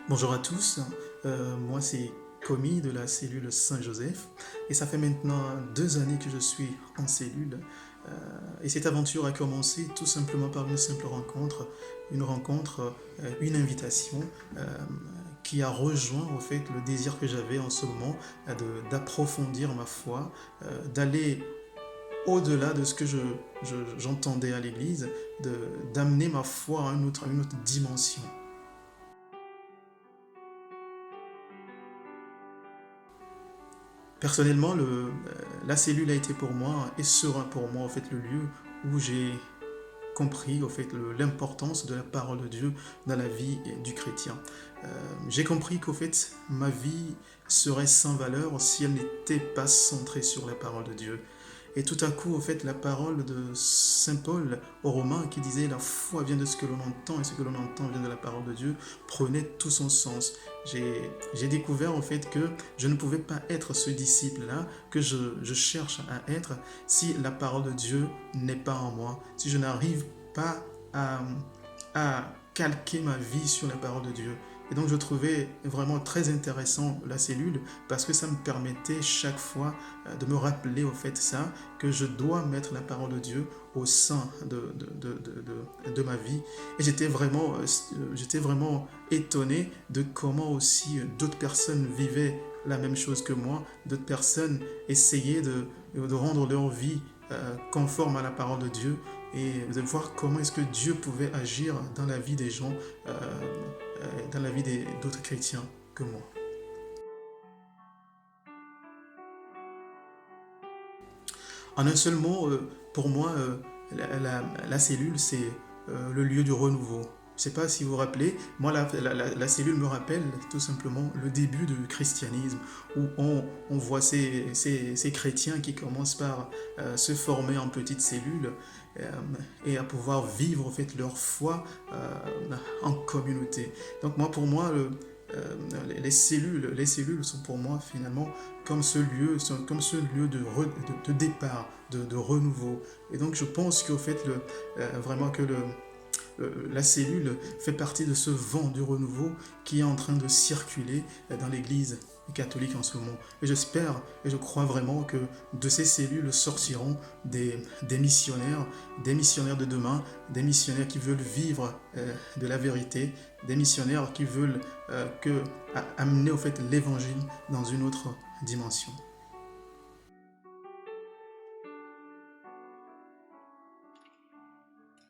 Bonjour à tous, moi c'est Komi de la cellule Saint-Joseph et ça fait maintenant 2 années que je suis en cellule et cette aventure a commencé tout simplement par une simple rencontre, une invitation euh, qui a rejoint en fait le désir que j'avais en ce moment d'approfondir ma foi, d'aller au-delà de ce que j'entendais à l'église, d'amener ma foi à à une autre dimension. Personnellement, la cellule a été pour moi et sera pour moi en fait le lieu où j'ai compris en fait l'importance de la parole de Dieu dans la vie du chrétien. J'ai compris qu'au fait ma vie serait sans valeur si elle n'était pas centrée sur la parole de Dieu. Et tout à coup, au fait, la parole de Saint Paul aux Romains qui disait la foi vient de ce que l'on entend et ce que l'on entend vient de la parole de Dieu prenait tout son sens. J'ai découvert en fait que je ne pouvais pas être ce disciple-là que je cherche à être si la parole de Dieu n'est pas en moi, si je n'arrive pas à calquer ma vie sur la parole de Dieu. Et donc je trouvais vraiment très intéressant la cellule parce que ça me permettait chaque fois de me rappeler au fait ça, que je dois mettre la parole de Dieu au sein de ma vie. Et j'étais vraiment étonné de comment aussi d'autres personnes vivaient la même chose que moi, d'autres personnes essayaient de rendre leur vie conforme à la parole de Dieu et de voir comment est-ce que Dieu pouvait agir dans la vie des gens, dans la vie d'autres chrétiens que moi. En un seul mot, pour moi, la cellule, c'est le lieu du renouveau. Je ne sais pas si vous vous rappelez, moi la cellule me rappelle tout simplement le début du christianisme, où on voit ces chrétiens qui commencent par se former en petites cellules euh, et à pouvoir vivre en fait leur foi en communauté. Donc moi pour moi, les cellules sont pour moi finalement comme ce lieu de départ, de renouveau. Et donc je pense qu'au fait, vraiment que la cellule fait partie de ce vent du renouveau qui est en train de circuler dans l'Église catholique en ce moment. Et j'espère et je crois vraiment que de ces cellules sortiront des missionnaires de demain, des missionnaires qui veulent vivre de la vérité, des missionnaires qui veulent amener au fait l'évangile dans une autre dimension.